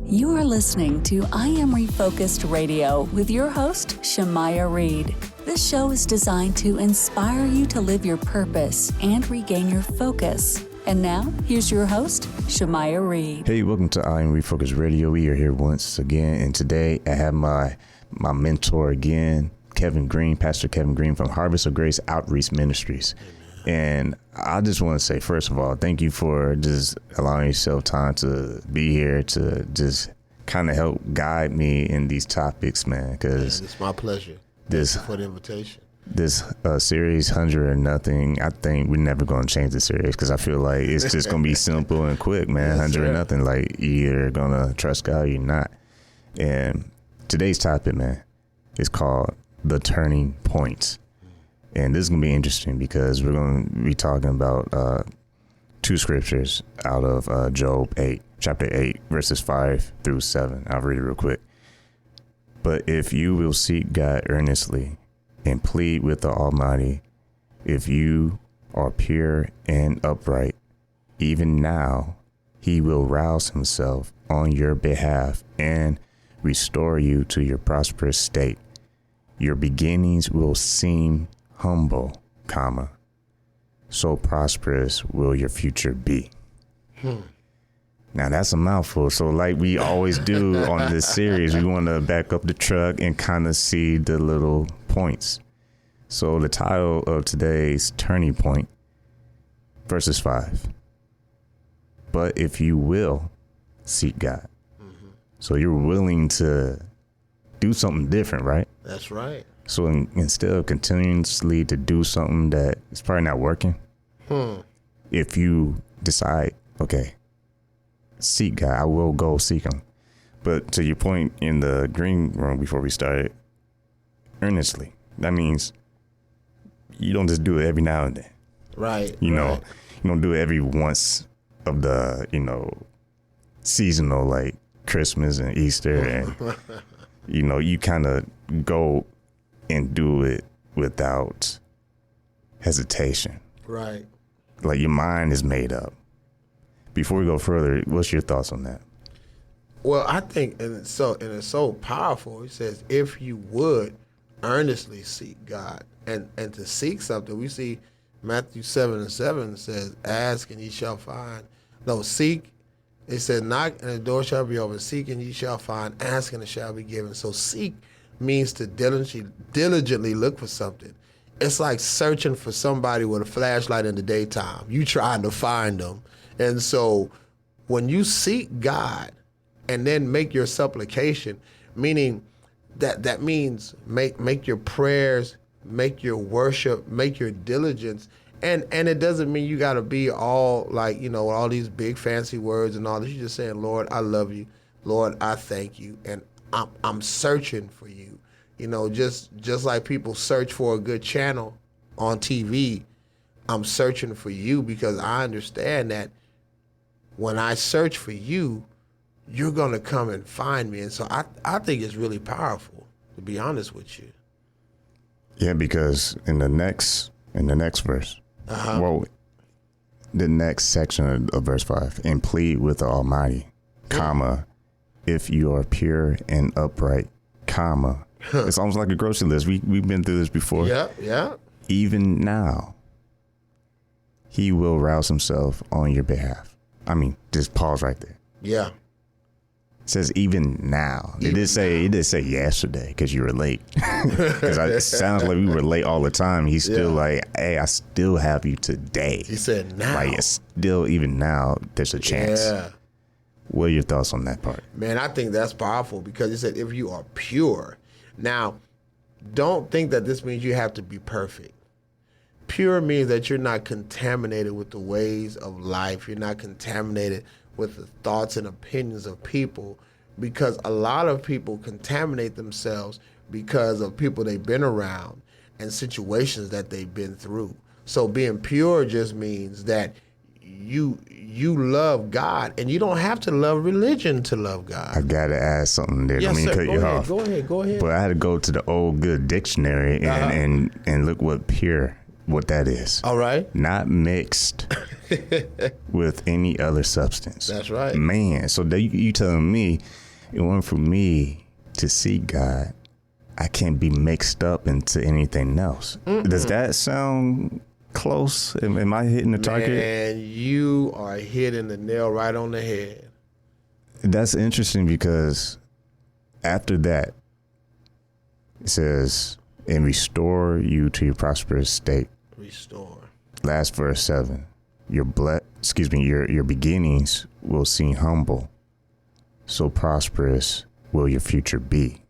You are listening to I Am Refocused Radio with your host, Shemaiah Reed. This show is designed to inspire you to live your purpose and regain your focus. And now, here's your host, Shemaiah Reed. Hey, welcome to I Am Refocused Radio. We are here once again, and today I have my mentor again, Kevin Green, Pastor Kevin Green from Harvest of Grace Outreach Ministries. And I just want to say, first of all, thank you for just allowing yourself time to be here to just kind of help guide me in these topics, man. Because it's my pleasure. Thank you for the invitation. This series, 100 or Nothing, I think we're never going to change the series because I feel like it's just going to be simple and quick, man. Yes, 100 or nothing. Like, you're going to trust God or you're not. And today's topic, man, is called The Turning Point. And this is going to be interesting because we're going to be talking about two scriptures out of Job 8, chapter 8, verses 5 through 7. I'll read it real quick. But if you will seek God earnestly and plead with the Almighty, if you are pure and upright, even now he will rouse himself on your behalf and restore you to your prosperous state. Your beginnings will seem humble, so prosperous will your future be. Now that's a mouthful. So like we always do on this series, we want to back up the truck and kind of see the little points. So the title of today's Turning Point, verses 5. But if you will seek God. So you're willing to do something different, right? That's right. So instead of continuously to do something that is probably not working, if you decide, okay, seek God, I will go seek him. But to your point in the green room before we started, earnestly, that means you don't just do it every now and then. Right. You know, you don't do it every once of the, seasonal like Christmas and Easter and, you kind of go and do it without hesitation. Right. Like your mind is made up. Before we go further, what's your thoughts on that? Well, I think, and it's so powerful. It says, if you would earnestly seek God, and to seek something, we see Matthew 7:7 says, ask and ye shall find. No, seek. It says, knock and the door shall be open. Seek and ye shall find. Ask and it shall be given. So seek means to diligently look for something. It's like searching for somebody with a flashlight in the daytime. You trying to find them. And so when you seek God and then make your supplication, meaning that means make your prayers, make your worship, make your diligence. And it doesn't mean you got to be all like, all these big fancy words and all this. You're just saying, Lord, I love you. Lord, I thank you. And I'm searching for you. Just like people search for a good channel on TV, I'm searching for you because I understand that when I search for you, you're going to come and find me. And so I think it's really powerful, to be honest with you. Yeah, because in the next verse, the next section of verse 5, and plead with the Almighty, if you are pure and upright, it's almost like a grocery list. We've been through this before. Yeah. Even now, he will rouse himself on your behalf. I mean, just pause right there. Yeah. It says even now. It did say yesterday because you were late. Because it sounds like we were late all the time. He's still like, hey, I still have you today. He said now. Like it's still, even now, there's a chance. Yeah. What are your thoughts on that part? Man, I think that's powerful because he said if you are pure. Now, don't think that this means you have to be perfect. Pure means that you're not contaminated with the ways of life. You're not contaminated with the thoughts and opinions of people, because a lot of people contaminate themselves because of people they've been around and situations that they've been through. So being pure just means that you love God, and you don't have to love religion to love God. I gotta add something there. Yes, I mean, sir. cut you off. Go ahead. But I had to go to the old good dictionary and look what pure what that is. All right. Not mixed with any other substance. That's right. Man, so you telling me, in order for me to see God, I can't be mixed up into anything else. Does that sound close? Am I hitting the target? And you are hitting the nail right on the head. That's interesting because after that, it says, and restore you to your prosperous state. Restore. Last verse 7. Your beginnings will seem humble. So prosperous will your future be.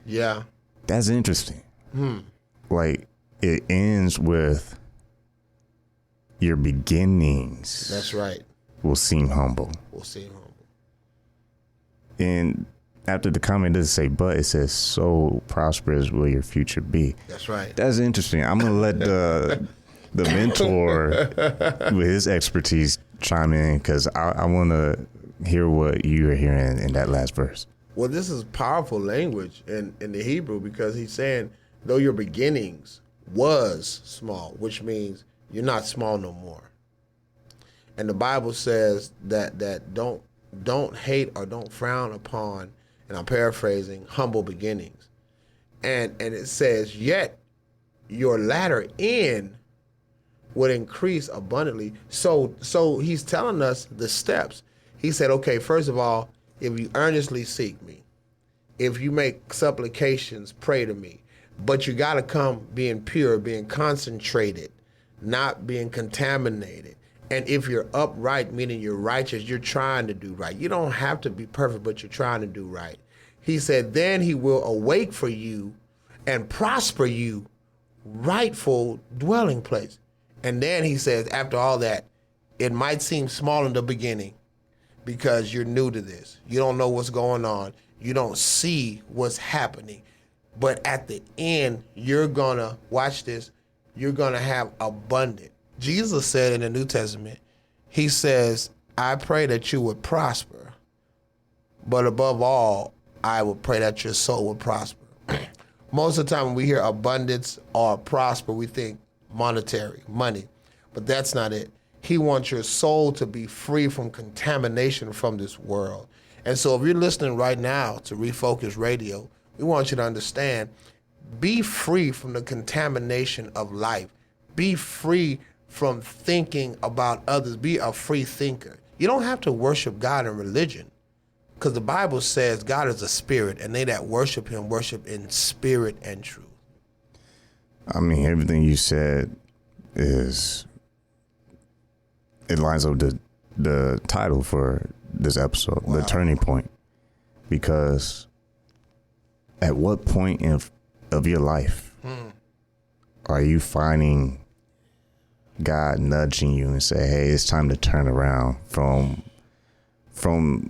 Yeah. That's interesting. Like, it ends with your beginnings. That's right. Will seem humble. Will seem humble. And after the comment doesn't say but, it says, so prosperous will your future be. That's right. That's interesting. I'm going to let the mentor with his expertise chime in, because I want to hear what you are hearing in that last verse. Well, this is powerful language in the Hebrew, because he's saying, though your beginnings was small, which means you're not small no more. And the Bible says that don't hate or don't frown upon, and I'm paraphrasing, humble beginnings. And it says, yet your latter end would increase abundantly. So he's telling us the steps. He said, okay, first of all, if you earnestly seek me, if you make supplications, pray to me, but you got to come being pure, being concentrated, not being contaminated. And if you're upright, meaning you're righteous, you're trying to do right. You don't have to be perfect, but you're trying to do right. He said, then he will awake for you and prosper you rightful dwelling place. And then he says, after all that, it might seem small in the beginning because you're new to this. You don't know what's going on. You don't see what's happening. But at the end, you're going to, watch this, you're going to have abundant. Jesus said in the New Testament, he says, I pray that you would prosper, but above all, I would pray that your soul would prosper. Most of the time when we hear abundance or prosper, we think monetary, money, but that's not it. He wants your soul to be free from contamination from this world. And so if you're listening right now to Refocus Radio, we want you to understand, be free from the contamination of life. Be free from thinking about others. Be a free thinker. You don't have to worship God in religion, because the Bible says God is a spirit, and they that worship him worship in spirit and truth. I mean, everything you said it lines up the title for this episode, wow. The turning point. Because at what point of your life are you finding God nudging you and say, hey, it's time to turn around from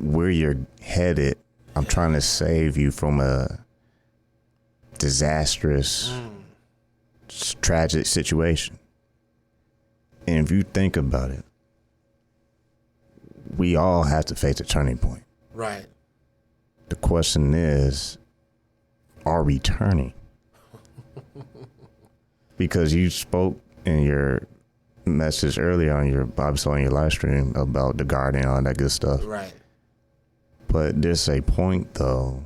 where you're headed? I'm trying to save you from a disastrous, tragic situation. And if you think about it, we all have to face a turning point. Right. The question is, are we turning? Because you spoke in your message earlier on your Bible study, on your live stream, about the garden and all that good stuff. Right. But there's a point, though,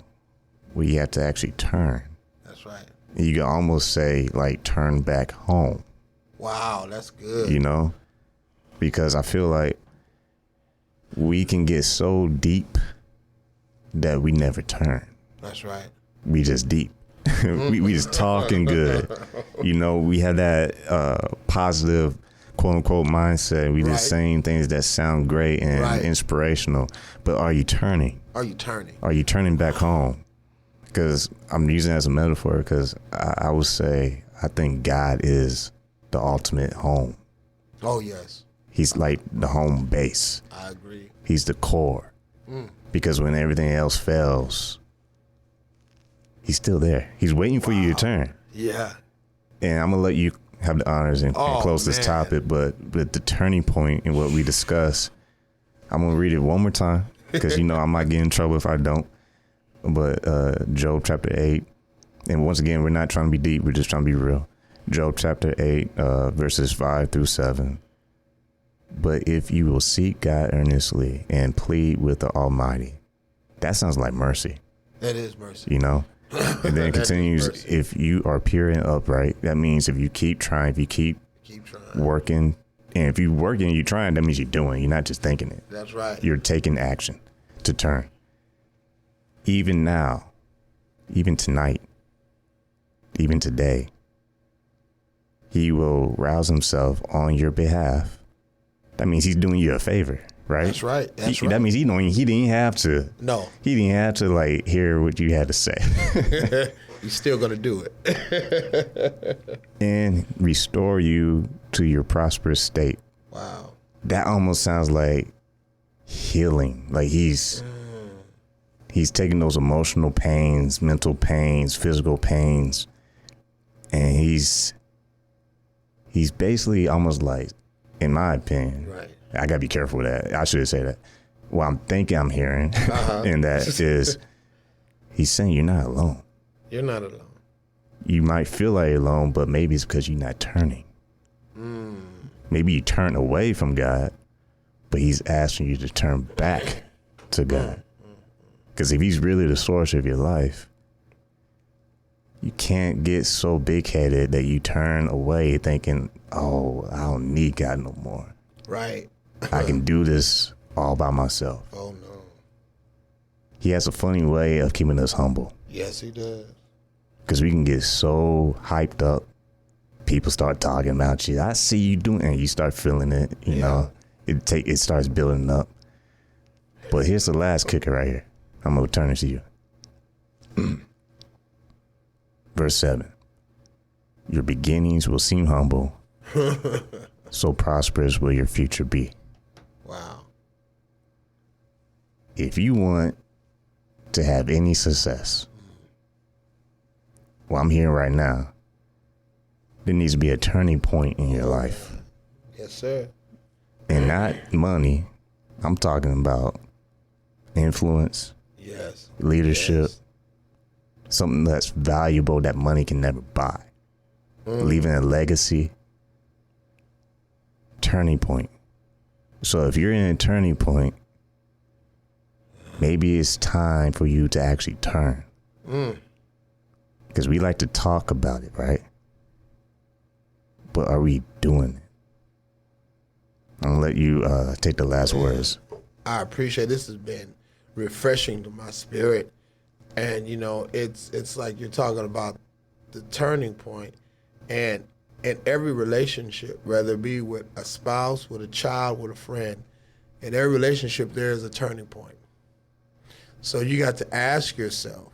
where you have to actually turn. That's right. You can almost say, like, turn back home. Wow, that's good. You know? Because I feel like we can get so deep that we never turn. That's right. We just deep. we just talking good. You know, we have that positive, quote unquote, mindset. We just saying things that sound great and inspirational. But are you turning? Are you turning? Are you turning back home? Because I'm using it as a metaphor, because I would say I think God is the ultimate home. Oh, yes. He's like the home base. I agree. He's the core. Because when everything else fails, he's still there. He's waiting for you to turn. Yeah. And I'm going to let you have the honors and close this topic. But the turning point in what we discuss, I'm going to read it one more time, because, you know, I might get in trouble if I don't. But Job chapter 8. And once again, we're not trying to be deep. We're just trying to be real. Job chapter 8, verses 5 through 7. But if you will seek God earnestly and plead with the Almighty, that sounds like mercy. That is mercy. You know? And then it continues, if you are pure and upright, that means if you keep trying, if you keep trying, working, and if you're working, you're trying, that means you're doing. You're not just thinking it. That's right. You're taking action to turn. Even now, even tonight, even today, he will rouse himself on your behalf. That means he's doing you a favor, right? That's right. That's right. That means he didn't have to. No. He didn't have to like hear what you had to say. He's still going to do it. And restore you to your prosperous state. Wow. That almost sounds like healing. Like he's taking those emotional pains, mental pains, physical pains, and he's basically almost like, in my opinion, right. I gotta be careful with that. I should say that. Well, I'm thinking I'm hearing, and that is, he's saying you're not alone. You're not alone. You might feel like you're alone, but maybe it's because you're not turning. Maybe you turn away from God, but he's asking you to turn back to God. Because if he's really the source of your life, you can't get so big-headed that you turn away thinking, oh, I don't need God no more. Right. I can do this all by myself. Oh, no. He has a funny way of keeping us humble. Yes, he does. Because we can get so hyped up. People start talking about you. I see you doing it. And you start feeling it, you know. It starts building up. But here's the last kicker right here. I'm going to turn it to you. Verse 7. Your beginnings will seem humble. So prosperous will your future be. Wow. If you want to have any success, well, I'm here right now. There needs to be a turning point in your life. Yes, sir. And not money. I'm talking about influence, yes, leadership, yes. Something that's valuable that money can never buy. Leaving a legacy. Turning point. So if you're in a turning point, maybe it's time for you to actually turn. Because we like to talk about it, right? But are we doing it? I'm going to let you take the last words. I appreciate this. Has been refreshing to my spirit. And, you know, it's like you're talking about the turning point. And in every relationship, whether it be with a spouse, with a child, with a friend, in every relationship there is a turning point. So you got to ask yourself,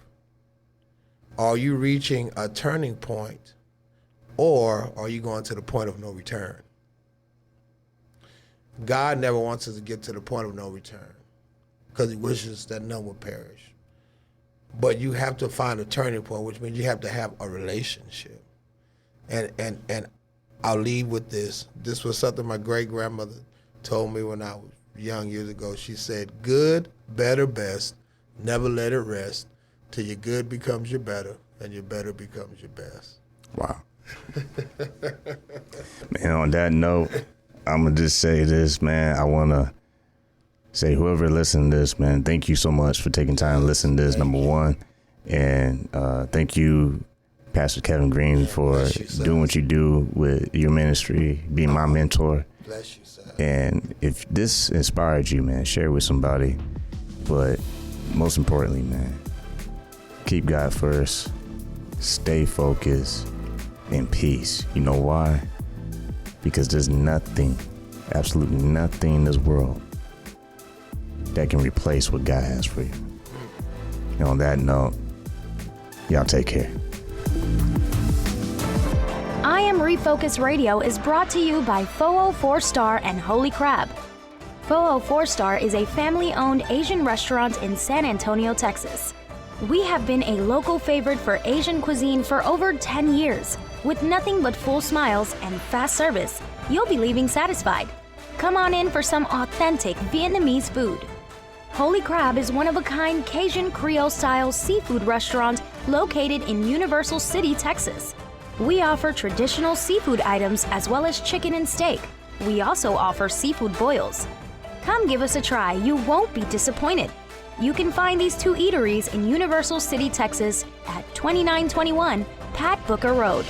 are you reaching a turning point, or are you going to the point of no return? God never wants us to get to the point of no return because he wishes that none would perish. But you have to find a turning point, which means you have to have a relationship. And I'll leave with this. This was something my great-grandmother told me when I was young years ago. She said, good, better, best, never let it rest till your good becomes your better and your better becomes your best. Wow. Man, on that note, I'm going to just say this, man. I want to say whoever listened to this, man, thank you so much for taking time to listen to this, number one. And thank you, Pastor Kevin Green, for doing what you do with your ministry, being my mentor. Bless you, sir. And if this inspired you, man, share it with somebody. But most importantly, man, keep God first, stay focused, and peace. You know why? Because there's nothing, absolutely nothing in this world that can replace what God has for you. And on that note, y'all take care. I Am Refocused Radio is brought to you by 404 Star and Holy Crab. 404 Star is a family-owned Asian restaurant in San Antonio, Texas. We have been a local favorite for Asian cuisine for over 10 years. With nothing but full smiles and fast service, you'll be leaving satisfied. Come on in for some authentic Vietnamese food. Holy Crab is one-of-a-kind Cajun Creole-style seafood restaurant located in Universal City, Texas. We offer traditional seafood items as well as chicken and steak. We also offer seafood boils. Come give us a try. You won't be disappointed. You can find these two eateries in Universal City, Texas at 2921 Pat Booker Road.